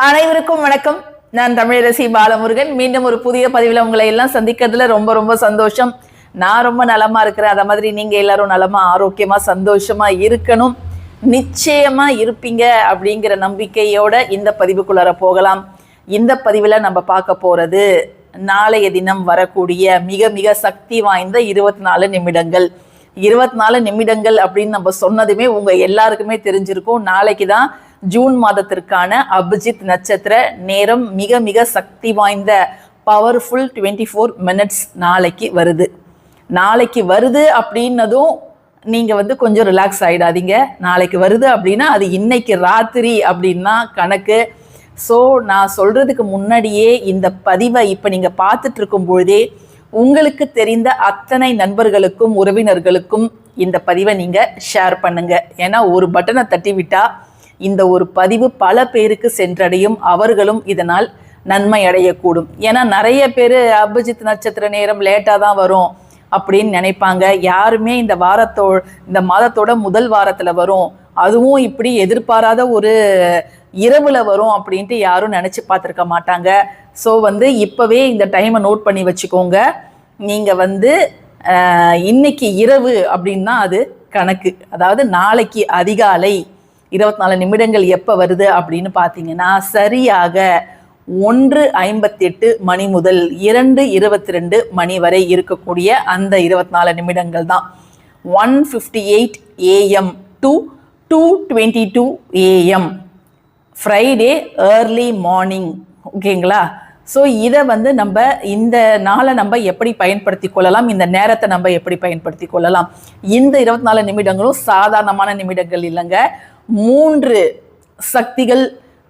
அனைவருக்கும் வணக்கம். நான் தமிழரசி பாலமுருகன். மீண்டும் ஒரு புதிய பதிவில் உங்களை எல்லாம் சந்திக்கிறதுல ரொம்ப ரொம்ப சந்தோஷம். நான் ரொம்ப நலமா இருக்கிறேன். அத மாதிரி நீங்க எல்லாரும் நலமா ஆரோக்கியமா சந்தோஷமா இருக்கணும். நிச்சயமா இருப்பீங்க அப்படிங்கிற நம்பிக்கையோட இந்த பதிவுக்குள்ளார போகலாம். இந்த பதிவில் நம்ம பார்க்க போறது நாளைய தினம் வரக்கூடிய மிக மிக சக்தி வாய்ந்த 24 நிமிடங்கள். 24 நிமிடங்கள் அப்படின்னு நம்ம சொன்னதுமே உங்க எல்லாருக்குமே தெரிஞ்சிருக்கும். நாளைக்கு தான் ஜூன் மாதத்திற்கான அபிஜித் நட்சத்திர நேரம். மிக மிக சக்தி வாய்ந்த பவர்ஃபுல் 24 மினிட்ஸ் நாளைக்கு வருது அப்படின்னதும் நீங்க கொஞ்சம் ரிலாக்ஸ் ஆயிடாதீங்க. நாளைக்கு வருது அப்படின்னா அது இன்னைக்கு ராத்திரி அப்படின்னா கணக்கு. ஸோ நான் சொல்றதுக்கு முன்னாடியே இந்த பதிவை இப்போ நீங்க பார்த்துட்டு இருக்கும் பொழுதே உங்களுக்கு தெரிந்த அத்தனை நண்பர்களுக்கும் உறவினர்களுக்கும் இந்த பதிவை நீங்க ஷேர் பண்ணுங்க. ஏன்னா ஒரு பட்டனை தட்டி விட்டா இந்த ஒரு பதிவு பல பேருக்கு சென்றடையும். அவர்களும் இதனால் நன்மை அடையக்கூடும். ஏன்னா நிறைய பேர் அபிஜித் நட்சத்திர நேரம் லேட்டாக தான் வரும் அப்படின்னு நினைப்பாங்க. யாருமே இந்த மாதத்தோட முதல் வாரத்தில் வரும், அதுவும் இப்படி எதிர்பாராத ஒரு இரவுல வரும் அப்படின்ட்டு யாரும் நினச்சி பார்த்துருக்க மாட்டாங்க. ஸோ இப்போவே இந்த டைமை நோட் பண்ணி வச்சுக்கோங்க. நீங்கள் இன்னைக்கு இரவு அப்படின்னா அது கணக்கு. அதாவது நாளைக்கு அதிகாலை 24 நிமிடங்கள் எப்போ வருது அப்படின்னு பார்த்தீங்கன்னா சரியாக 1:58 மணி முதல் 2:22 மணி வரை இருக்கக்கூடிய அந்த 24 நிமிடங்கள் தான். 1:58 AM to 2:22 AM Friday early morning. ஓகேங்களா? ஸோ இதை நம்ம இந்த நாளை நம்ம எப்படி பயன்படுத்தி கொள்ளலாம், இந்த நேரத்தை நம்ம எப்படி பயன்படுத்தி கொள்ளலாம். இந்த 24 நிமிடங்களும் சாதாரணமான நிமிடங்கள் இல்லைங்க. 3 சக்திகள்,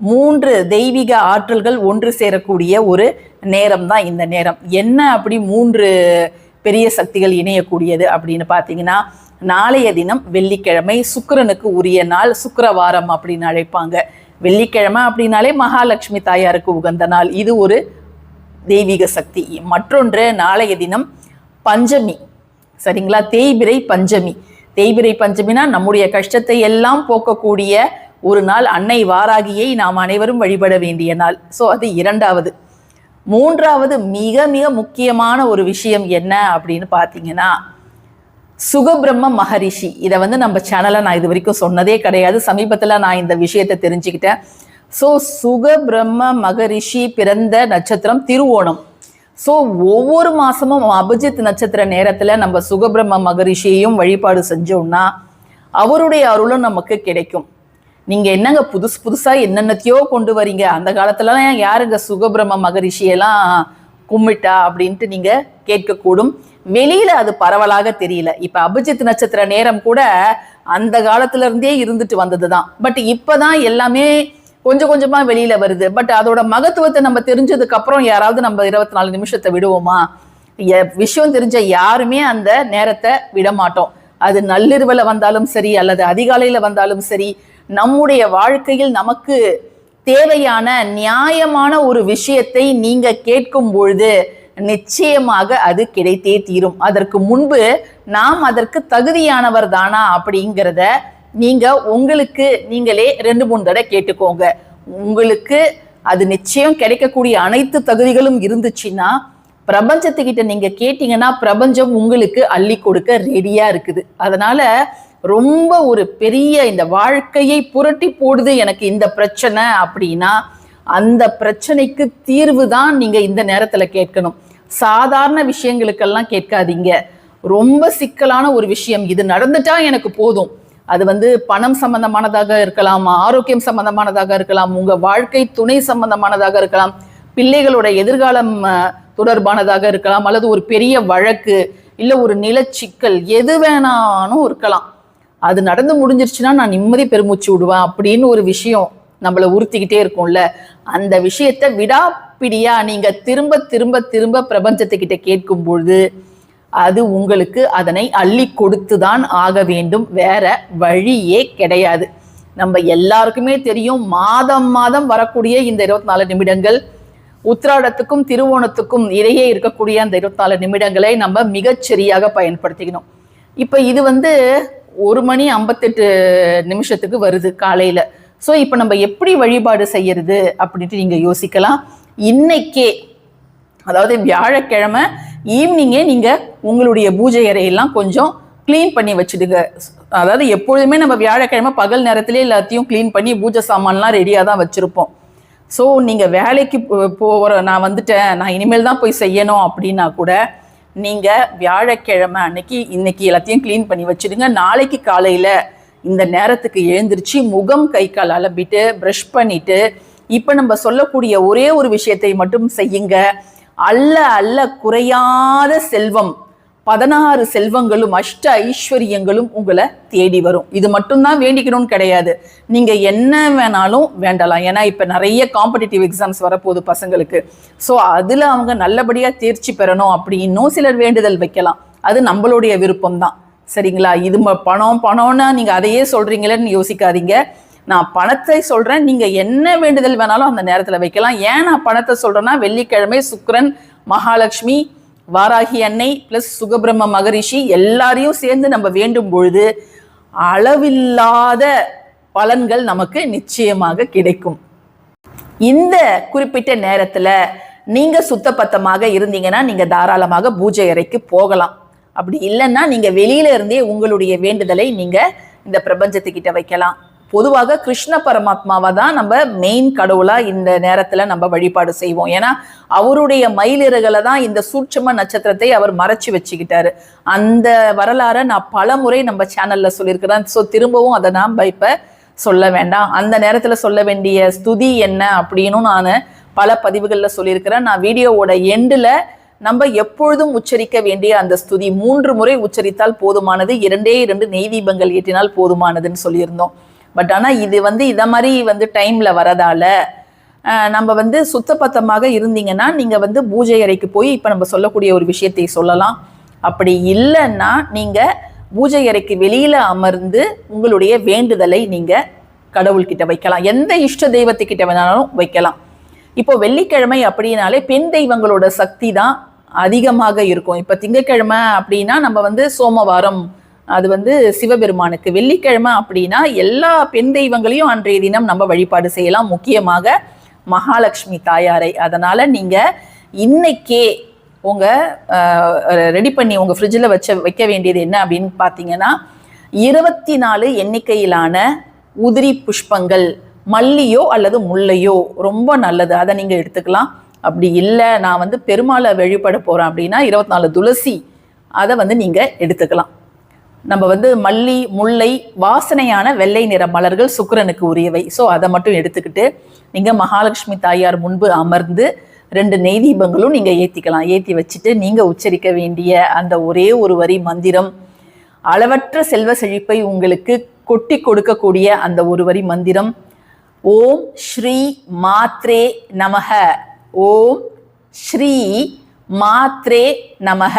3 தெய்வீக ஆற்றல்கள் ஒன்று சேரக்கூடிய ஒரு நேரம் தான் இந்த நேரம். என்ன அப்படி 3 பெரிய சக்திகள் இணையக்கூடியது அப்படின்னு பார்த்தீங்கன்னா, நாளைய தினம் வெள்ளிக்கிழமை, சுக்கிரனுக்கு உரிய நாள், சுக்கிரவாரம் அப்படின்னு அழைப்பாங்க. வெள்ளிக்கிழமை அப்படின்னாலே மகாலட்சுமி தாயாருக்கு உகந்த நாள். இது ஒரு தெய்வீக சக்தி. மற்றொன்று நாளைய தினம் பஞ்சமி. சரிங்களா? தேய்பிறை பஞ்சமி. தேய்பிறை பஞ்சமினா நம்முடைய கஷ்டத்தை எல்லாம் போக்கக்கூடிய ஒரு நாள். அன்னை வாராகியை நாம் அனைவரும் வழிபட வேண்டிய நாள். ஸோ அது 2வது. 3வது மிக மிக முக்கியமான ஒரு விஷயம் என்ன அப்படின்னு பார்த்தீங்கன்னா, சுகபிரம்ம மகரிஷி. இதை நம்ம சேனலை நான் இது வரைக்கும் சொன்னதே கிடையாது. சமீபத்தில் நான் இந்த விஷயத்தை தெரிஞ்சுக்கிட்டேன். ஸோ சுகபிரம்ம மகரிஷி பிறந்த நட்சத்திரம் திருவோணம். ஸோ ஒவ்வொரு மாதமும் அபிஜித் நட்சத்திர நேரத்தில் நம்ம சுகபிரம்ம மகரிஷியையும் வழிபாடு செஞ்சோம்னா அவருடைய அருளும் நமக்கு கிடைக்கும். நீங்கள் என்னங்க புதுசாக என்னென்னத்தையோ கொண்டு வரீங்க, அந்த காலத்துலலாம் யாருங்க சுகபிரம்ம மகரிஷியெல்லாம் கும்பிட்டா அப்படின்ட்டு நீங்கள் கேட்கக்கூடும். வெளியில அது பரவலாக தெரியல. இப்ப அபிஜித் நட்சத்திர நேரம் கூட அந்த காலத்துல இருந்தே இருந்துட்டு வந்தது தான். பட் இப்பதான் எல்லாமே கொஞ்சம் கொஞ்சமா வெளியில வருது. பட் அதோட மகத்துவத்தை நம்ம தெரிஞ்சதுக்கு அப்புறம் யாராவது நம்ம 24 நிமிஷத்தை விடுவோமா? விஷயம் தெரிஞ்ச யாருமே அந்த நேரத்தை விட மாட்டோம். அது நள்ளிரவுல வந்தாலும் சரி அல்லது அதிகாலையில வந்தாலும் சரி, நம்முடைய வாழ்க்கையில் நமக்கு தேவையான நியாயமான ஒரு விஷயத்தை நீங்க கேட்கும் பொழுது நிச்சயமாக அது கிடைத்தே தீரும். அதற்கு முன்பு நாம் அதற்கு தகுதியானவர் தானா அப்படிங்கிறத நீங்க உங்களுக்கு நீங்களே 2-3 தடவை கேட்டுக்கோங்க. உங்களுக்கு அது நிச்சயம் கிடைக்கக்கூடிய அனைத்து தகுதிகளும் இருந்துச்சுன்னா பிரபஞ்சத்துக்கிட்ட நீங்க கேட்டீங்கன்னா பிரபஞ்சம் உங்களுக்கு அள்ளி கொடுக்க ரெடியா இருக்குது. அதனால ரொம்ப ஒரு பெரிய இந்த வாழ்க்கையை புரட்டி போடுது எனக்கு இந்த பிரச்சனை அப்படின்னா அந்த பிரச்சனைக்கு தீர்வு தான் நீங்க இந்த நேரத்துல கேட்கணும். சாதாரண விஷயங்களுக்கெல்லாம் கேட்காதீங்க. ரொம்ப சிக்கலான ஒரு விஷயம், இது நடந்துட்டா எனக்கு போதும். அது பணம் சம்பந்தமானதாக இருக்கலாம், ஆரோக்கியம் சம்பந்தமானதாக இருக்கலாம், உங்க வாழ்க்கை துணை சம்பந்தமானதாக இருக்கலாம், பிள்ளைகளோட எதிர்காலம் தொடர்பானதாக இருக்கலாம், அல்லது ஒரு பெரிய வழக்கு, இல்ல ஒரு நிலச்சிக்கல், எது வேணாலும் இருக்கலாம். அது நடந்து முடிஞ்சிருச்சுன்னா நான் நிம்மதி பெருமூச்சு விடுவேன் அப்படின்னு ஒரு விஷயம் நம்மளை உறுத்திக்கிட்டே இருக்கும்ல. அந்த விஷயத்த விடாப்பிடியா நீங்க திரும்ப திரும்ப திரும்ப பிரபஞ்சத்துக்கிட்ட கேட்கும் பொழுது அது உங்களுக்கு அதனை அள்ளி கொடுத்துதான் ஆக வேண்டும். வேற வழியே கிடையாது. நம்ம எல்லாருக்குமே தெரியும், மாதம் மாதம் வரக்கூடிய இந்த 24 நிமிடங்கள், உத்திராடத்துக்கும் திருவோணத்துக்கும் இடையே இருக்கக்கூடிய அந்த 24 நிமிடங்களை நம்ம மிகச்சரியாக பயன்படுத்திக்கணும். இப்ப இது 1:58 வருது காலையில. ஸோ இப்போ நம்ம எப்படி வழிபாடு செய்யறது அப்படின்ட்டு நீங்கள் யோசிக்கலாம். இன்னைக்கே, அதாவது வியாழக்கிழமை ஈவினிங்கே நீங்கள் உங்களுடைய பூஜை அறையெல்லாம் கொஞ்சம் க்ளீன் பண்ணி வச்சுடுங்க. அதாவது எப்பொழுதுமே நம்ம வியாழக்கிழமை பகல் நேரத்திலே எல்லாத்தையும் க்ளீன் பண்ணி பூஜை சாமான்லாம் ரெடியாக தான் வச்சுருப்போம். ஸோ நீங்கள் வேலைக்கு போகிற, நான் வந்துட்டேன், நான் இனிமேல் தான் போய் செய்யணும் அப்படின்னா கூட நீங்கள் வியாழக்கிழமை அன்னைக்கு இன்னைக்கு எல்லாத்தையும் க்ளீன் பண்ணி வச்சுடுங்க. நாளைக்கு காலையில் இந்த நேரத்துக்கு எழுந்திருச்சு முகம் கை கால் அலம்பிட்டு ப்ரஷ் பண்ணிட்டு இப்போ நம்ம சொல்லக்கூடிய ஒரே ஒரு விஷயத்தை மட்டும் செய்யுங்க. அல்ல அல்ல குறையாத செல்வம், 16 செல்வங்களும் அஷ்ட ஐஸ்வர்யங்களும் உங்களை தேடி வரும். இது மட்டும்தான் வேண்டிக்கணும்னு கிடையாது, நீங்க என்ன வேணாலும் வேண்டலாம். ஏன்னா இப்ப நிறைய காம்படிட்டிவ் எக்ஸாம்ஸ் வரப்போகுது பசங்களுக்கு. ஸோ அதுல அவங்க நல்லபடியா தேர்ச்சி பெறணும் அப்படின்னும் சிலர் வேண்டுதல் வைக்கலாம். அது நம்மளுடைய விருப்பம் தான், சரிங்களா? இது பணம்னா நீங்க அதையே சொல்றீங்களேன்னு யோசிக்காதீங்க. நான் பணத்தை சொல்றேன், நீங்க என்ன வேண்டுதல் வேணாலும் அந்த நேரத்துல வைக்கலாம். ஏன் நான் பணத்தை சொல்றேன்னா, வெள்ளிக்கிழமை சுக்கிரன், மகாலட்சுமி, வாராகி அன்னை பிளஸ் சுகபிரம்ம மகரிஷி எல்லாரையும் சேர்ந்து நம்ம வேண்டும் பொழுது அளவில்லாத பலன்கள் நமக்கு நிச்சயமாக கிடைக்கும். இந்த குறிப்பிட்ட நேரத்துல நீங்க சுத்தபத்தமாக இருந்தீங்கன்னா நீங்க தாராளமாக பூஜை அறைக்கு போகலாம். அப்படி இல்லைன்னா நீங்க வெளியில இருந்தே உங்களுடைய வேண்டுதலை நீங்க இந்த பிரபஞ்சத்துக்கிட்ட வைக்கலாம். பொதுவாக கிருஷ்ண பரமாத்மாவை தான் நம்ம மெயின் கடவுளா இந்த நேரத்துல நம்ம வழிபாடு செய்வோம். ஏன்னா அவருடைய மயிலிறகுல தான் இந்த சூட்சும நட்சத்திரத்தை அவர் மறைச்சு வச்சுக்கிட்டாரு. அந்த வரலாறை நான் பல முறை நம்ம சேனல்ல சொல்லியிருக்கிறேன். ஸோ திரும்பவும் அதை நான் இப்ப சொல்ல வேண்டாம். அந்த நேரத்துல சொல்ல வேண்டிய ஸ்துதி என்ன அப்படின்னு நான் பல பதிவுகள்ல சொல்லியிருக்கிறேன். நான் வீடியோவோட எண்டுல நம்ம எப்பொழுதும் உச்சரிக்க வேண்டிய அந்த ஸ்துதி 3 முறை உச்சரித்தால் போதுமானது, 2 நெய் தீபங்கள் ஏற்றினால் போதுமானதுன்னு சொல்லியிருந்தோம். பட் ஆனால் இது இதை மாதிரி டைம்ல வரதால நம்ம சுத்தபத்தமாக இருந்தீங்கன்னா நீங்க பூஜை அறைக்கு போய் இப்போ நம்ம சொல்லக்கூடிய ஒரு விஷயத்தை சொல்லலாம். அப்படி இல்லைன்னா நீங்க பூஜை அறைக்கு வெளியில அமர்ந்து உங்களுடைய வேண்டுதலை நீங்க கடவுள்கிட்ட வைக்கலாம். எந்த இஷ்ட தெய்வத்துக்கிட்ட வேணாலும் வைக்கலாம். இப்போ வெள்ளிக்கிழமை அப்படின்னாலே பெண் தெய்வங்களோட சக்தி தான் அதிகமாக இருக்கும். இப்போ திங்கட்கிழமை அப்படின்னா நம்ம சோமவாரம், அது சிவபெருமானுக்கு. வெள்ளிக்கிழமை அப்படின்னா எல்லா பெண் தெய்வங்களையும் அன்றைய தினம் நம்ம வழிபாடு செய்யலாம், முக்கியமாக மகாலட்சுமி தாயாரை. அதனால நீங்க இன்னைக்கே உங்க ரெடி பண்ணி உங்க ஃப்ரிட்ஜில் வைக்க வேண்டியது என்ன அப்படின்னு பார்த்தீங்கன்னா, 24 எண்ணிக்கையிலான உதிரி புஷ்பங்கள், மல்லியோ அல்லது முல்லையோ ரொம்ப நல்லது, அதை நீங்க எடுத்துக்கலாம். அப்படி இல்லை நான் பெருமாளை வழிபட போறேன் அப்படின்னா 24 துளசி, அதை நீங்க எடுத்துக்கலாம். நம்ம மல்லி, முல்லை, வாசனையான வெள்ளை நிற மலர்கள் சுக்கிரனுக்கு உரியவை. ஸோ அதை மட்டும் எடுத்துக்கிட்டு நீங்க மகாலட்சுமி தாயார் முன்பு அமர்ந்து 2 நெய் தீபங்களும் நீங்க ஏற்றிக்கலாம். ஏற்றி வச்சுட்டு நீங்க உச்சரிக்க வேண்டிய அந்த ஒரே ஒரு வரி மந்திரம், அளவற்ற செல்வ செழிப்பை உங்களுக்கு கொட்டி கொடுக்கக்கூடிய அந்த ஒரு வரி மந்திரம், ஓம் ஸ்ரீ மாத்ரே நமக, ஓம் ஸ்ரீ மாத்ரே நமக.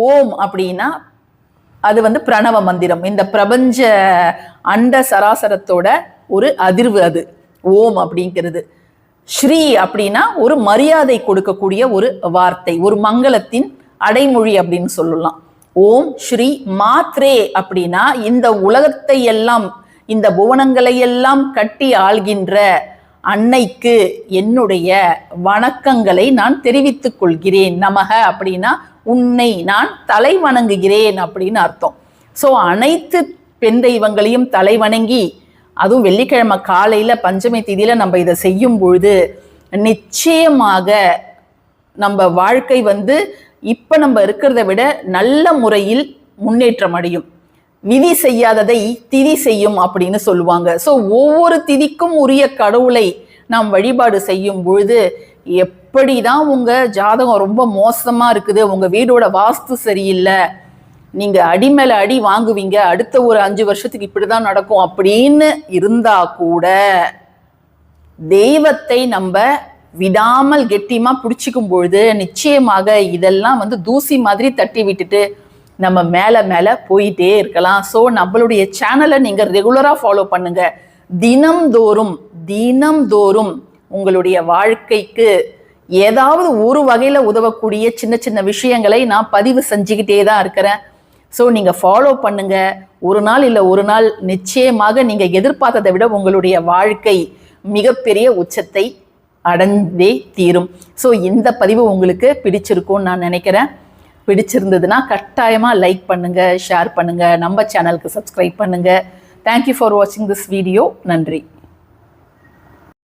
ஓம் அப்படின்னா அது பிரணவ மந்திரம், இந்த பிரபஞ்ச அண்ட சராசரத்தோட ஒரு அதிர்வு அது ஓம் அப்படிங்கிறது. ஸ்ரீ அப்படின்னா ஒரு மரியாதை கொடுக்கக்கூடிய ஒரு வார்த்தை, ஒரு மங்களத்தின் அடைமொழி அப்படின்னு சொல்லலாம். ஓம் ஸ்ரீ மாத்ரே அப்படின்னா இந்த உலகத்தை எல்லாம், இந்த புவனங்களை எல்லாம் கட்டி ஆள்கின்ற அன்னைக்கு என்னுடைய வணக்கங்களை நான் தெரிவித்துக் கொள்கிறேன். நமக அப்படின்னா உன்னை நான் தலை வணங்குகிறேன் அப்படின்னு அர்த்தம். ஸோ அனைத்து பெண் தெய்வங்களையும் தலை வணங்கி, அதுவும் வெள்ளிக்கிழமை காலையில பஞ்சமி தேதியில நம்ம இதை செய்யும் பொழுது நிச்சயமாக நம்ம வாழ்க்கை இப்ப நம்ம இருக்கிறத விட நல்ல முறையில் முன்னேற்றம் அடையும். விதி செய்யாததை திதி செய்யும் அப்படின்னு சொல்லுவாங்க. ஸோ ஒவ்வொரு திதிக்கும் உரிய கடவுளை நாம் வழிபாடு செய்யும் பொழுது, எப்படிதான் உங்க ஜாதகம் ரொம்ப மோசமா இருக்குது, உங்க வீடோட வாஸ்து சரியில்லை, நீங்க அடி மேல அடி வாங்குவீங்க, அடுத்த ஒரு 5 வருஷத்துக்கு இப்படிதான் நடக்கும் அப்படின்னு இருந்தா கூட தெய்வத்தை நம்ம விடாமல் கெட்டியமா பிடிச்சிக்கும் பொழுது நிச்சயமாக இதெல்லாம் தூசி மாதிரி தட்டி விட்டுட்டு நம்ம மேல மேல போயிட்டே இருக்கலாம். ஸோ நம்மளுடைய சேனலை நீங்க ரெகுலரா ஃபாலோ பண்ணுங்க. தினம்தோறும் உங்களுடைய வாழ்க்கைக்கு ஏதாவது ஒரு வகையில உதவக்கூடிய சின்ன சின்ன விஷயங்களை நான் பதிவு செஞ்சுக்கிட்டே தான் இருக்கிறேன். ஸோ நீங்கள் ஃபாலோ பண்ணுங்க. ஒரு நாள் இல்லை ஒரு நாள் நிச்சயமாக நீங்கள் எதிர்பார்த்ததை விட உங்களுடைய வாழ்க்கை மிகப்பெரிய உச்சத்தை அடைந்தே தீரும். ஸோ இந்த பதிவு உங்களுக்கு பிடிச்சிருக்கும்னு நான் நினைக்கிறேன். பிடிச்சிருந்ததுன்னா கட்டாயமாக லைக் பண்ணுங்க, ஷேர் பண்ணுங்க, நம்ம சேனலுக்கு சப்ஸ்கிரைப் பண்ணுங்க. தேங்க்யூ ஃபார் வாட்சிங் திஸ் வீடியோ. நன்றி.